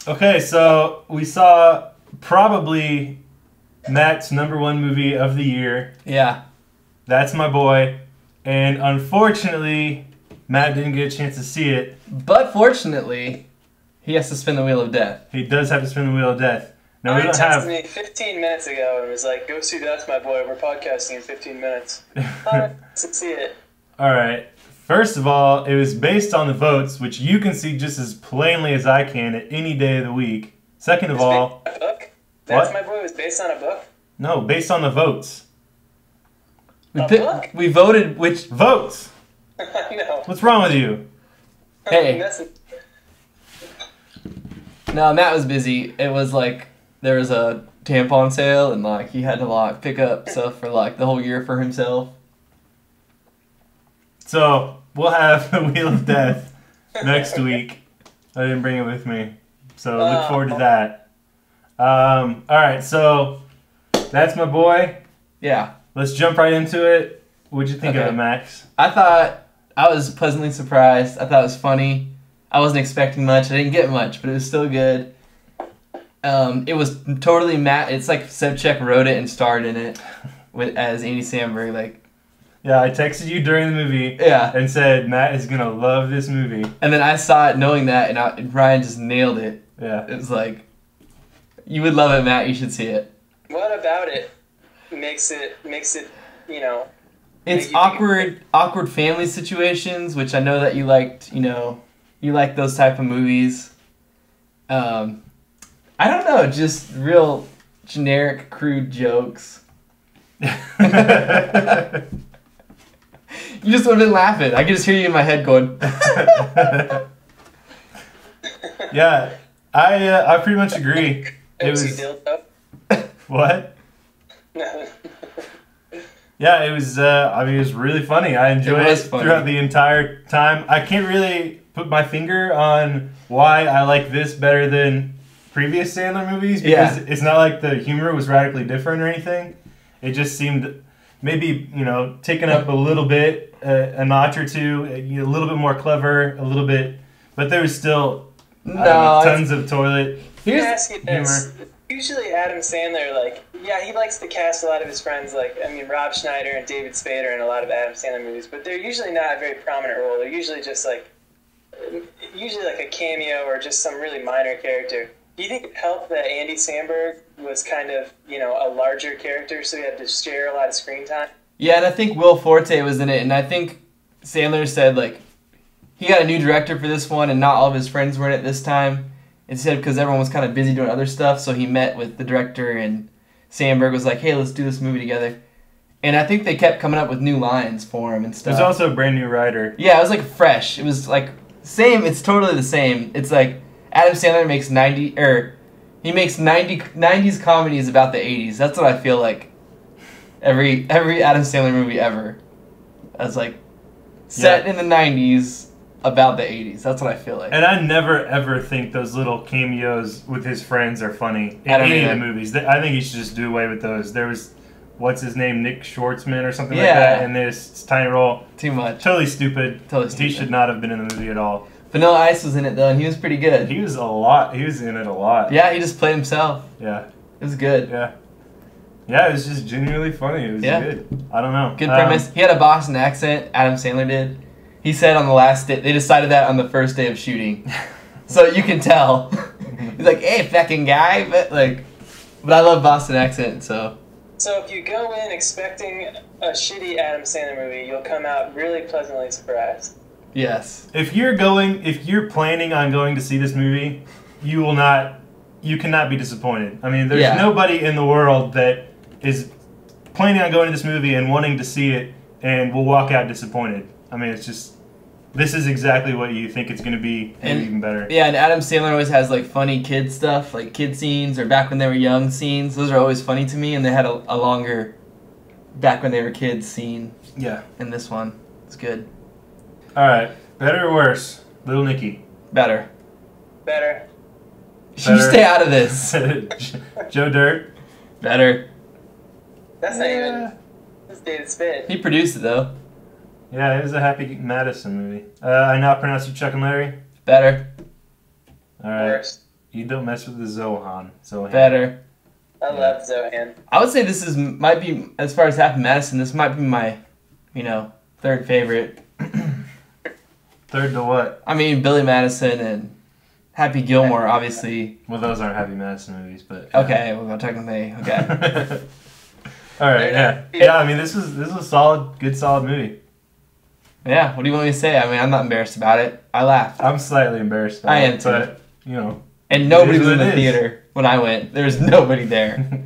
Okay, so we saw probably Matt's #1 movie of the year. Yeah. That's My Boy. And unfortunately, Matt didn't get a chance to see it. But fortunately, he has to spin the Wheel of Death. He does have to spin the Wheel of Death. Now, we Ryan don't texted have... me 15 minutes ago and was like, "Go see That's My Boy. We're podcasting in 15 minutes." To see it. All right. First of all, it was based on the votes, which you can see just as plainly as I can at any day of the week. Second of all... Based on a book? What? That's My Boy was based on a book? No, based on the votes. We voted which... Votes! No. What's wrong with you? Hey. No, Matt was busy. It was like, there was a tampon sale, and like, he had to like pick up stuff for like the whole year for himself. So, we'll have the Wheel of Death next week. I didn't bring it with me. So, look forward to that. Alright, so, That's My Boy. Yeah. Let's jump right into it. What'd you think of it, Max? I was pleasantly surprised. I thought it was funny. I wasn't expecting much. I didn't get much, but it was still good. It was totally Matt. It's like Sevchek wrote it and starred in it as Andy Samberg. Like, yeah, I texted you during the movie and said, Matt is going to love this movie. And then I saw it knowing that, and Ryan just nailed it. Yeah. It was like, you would love it, Matt. You should see it. What about it makes it, you know... It's awkward family situations, which I know that you liked, you like those type of movies. I don't know, just real generic, crude jokes. You just would have been laughing. I could just hear you in my head going. Yeah, I pretty much agree. It was... What? No. Yeah, it was. It was really funny. I enjoyed it throughout the entire time. I can't really put my finger on why I like this better than previous Sandler movies because it's not like the humor was radically different or anything. It just seemed maybe taken up a little bit, a notch or two, a little bit more clever, a little bit, but there was still tons of toilet humor. Usually Adam Sandler, he likes to cast a lot of his friends, Rob Schneider and David Spader in a lot of Adam Sandler movies, but they're usually not a very prominent role. They're usually just like a cameo or just some really minor character. Do you think it helped that Andy Samberg was kind of, a larger character, so he had to share a lot of screen time? Yeah, and I think Will Forte was in it, and I think Sandler said, he got a new director for this one, and not all of his friends were in it this time. Instead, because everyone was kind of busy doing other stuff, so he met with the director, and Sandberg was like, hey, let's do this movie together. And I think they kept coming up with new lines for him and stuff. There's also a brand new writer. Yeah, it was fresh. It was same, it's totally the same. It's like Adam Sandler makes 90s comedies about the 80s. That's what I feel like every Adam Sandler movie ever. That's set in the 90s. About the 80s. That's what I feel like. And I never, ever think those little cameos with his friends are funny in any of the movies. I think he should just do away with those. There was, what's his name, Nick Schwartzman or something like that in this tiny role. Too much. Totally stupid. Totally stupid. He should not have been in the movie at all. Vanilla Ice was in it, though, and he was pretty good. He was in it a lot. Yeah, he just played himself. Yeah. It was good. Yeah. Yeah, it was just genuinely funny. It was good. I don't know. Good premise. He had a Boston accent, Adam Sandler did. He said on the last day, they decided that on the first day of shooting. So you can tell. He's like, hey, fucking guy. But I love Boston accent, so. So if you go in expecting a shitty Adam Sandler movie, you'll come out really pleasantly surprised. Yes. If you're planning on going to see this movie, you cannot be disappointed. I mean, there's nobody in the world that is planning on going to this movie and wanting to see it and will walk out disappointed. I mean, it's just, this is exactly what you think it's going to be, and even better. Yeah, and Adam Sandler always has funny kid stuff, kid scenes or back when they were young scenes. Those are always funny to me, and they had a longer back when they were kids scene. Yeah. In this one. It's good. All right. Better or worse? Little Nicky. Better. Better. You stay out of this. Joe Dirt. Better. That's not even... That's David Spade. He produced it, though. Yeah, it was a Happy Madison movie. I now pronounce you Chuck and Larry. Better. All right. Worse. You don't mess with the Zohan. Better. I love Zohan. I would say this might be, as far as Happy Madison, this might be my, third favorite. Third to what? I mean, Billy Madison and Happy Gilmore, obviously. Well, those aren't Happy Madison movies, but... Okay, well, technically, okay. All right, yeah. Yeah, I mean, this was a solid movie. Yeah, what do you want me to say? I mean, I'm not embarrassed about it. I laughed. I'm slightly embarrassed about I am it, too. but, And nobody was in the theater when I went. There was nobody there.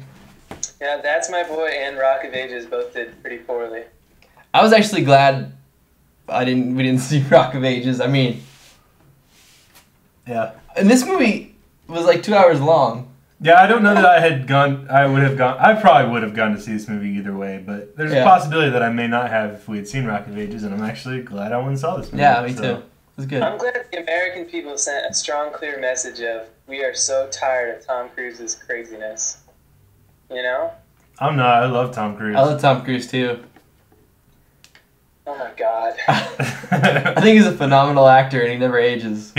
Yeah, That's My Boy and Rock of Ages both did pretty poorly. I was actually glad we didn't see Rock of Ages. I mean... Yeah. And this movie was like 2 hours long. Yeah, I don't know that I probably would have gone to see this movie either way, but there's a possibility that I may not have if we had seen Rock of Ages, and I'm actually glad I went and saw this movie. Yeah, me too. It was good. I'm glad the American people sent a strong, clear message of, we are so tired of Tom Cruise's craziness. You know? I'm not. I love Tom Cruise. I love Tom Cruise too. Oh my god. I think he's a phenomenal actor and he never ages.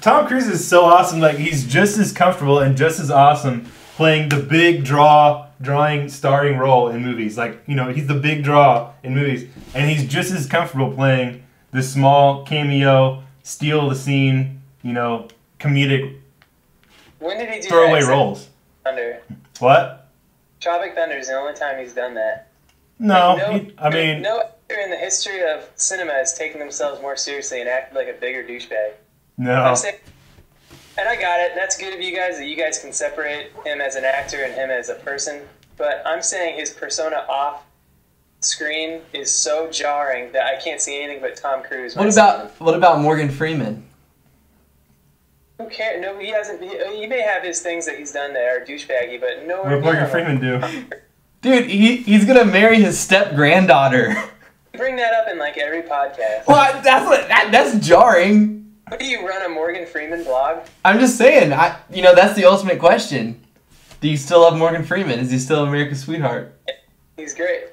Tom Cruise is so awesome. Like, he's just as comfortable and just as awesome playing the big drawing starring role in movies. Like, he's the big draw in movies. And he's just as comfortable playing the small cameo, steal the scene, comedic When did he do throwaway that? roles. Thunder. What? Tropic Thunder is the only time he's done that. No, Like, no actor in the history of cinema has taken themselves more seriously and acted like a bigger douchebag. no. I'm saying, and I got it. That's good of you guys that you guys can separate him as an actor and him as a person. But I'm saying his persona off screen is so jarring that I can't see anything but Tom Cruise. What about Morgan Freeman? Who cares? No, he hasn't. He may have his things that he's done that are douchebaggy, but nowhere. What Morgan Freeman do? Dude, he's gonna marry his step granddaughter. Bring that up in like every podcast. Well, that's jarring. What do you run a Morgan Freeman blog? I'm just saying, that's the ultimate question. Do you still love Morgan Freeman? Is he still America's sweetheart? He's great.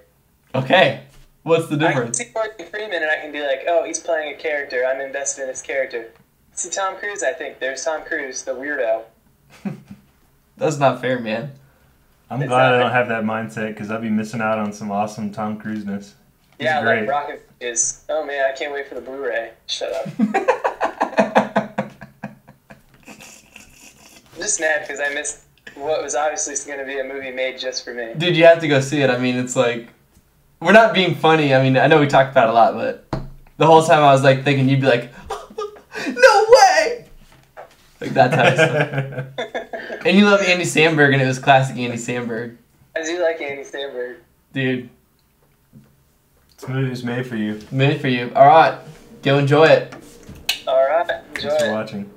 Okay. What's the I can difference? see Morgan Freeman and I can be like, oh, he's playing a character. I'm invested in this character. See Tom Cruise, I think. There's Tom Cruise, the weirdo. That's not fair, man. I'm glad I don't have that mindset because I'd be missing out on some awesome Tom Cruise-ness. Yeah, great. like Rocket is, oh man, I can't wait for the Blu-ray. Shut up. I'm just mad because I missed what was obviously going to be a movie made just for me. Dude, you have to go see it. I mean, it's like... We're not being funny. I mean, I know we talked about it a lot, but the whole time I was like thinking you'd be like, no way! Like that type of stuff. And you love Andy Samberg, and it was classic Andy Samberg. I do like Andy Samberg. Dude. This movie's made for you. Made for you. Alright, go enjoy it. Alright, enjoy Thanks for it. watching.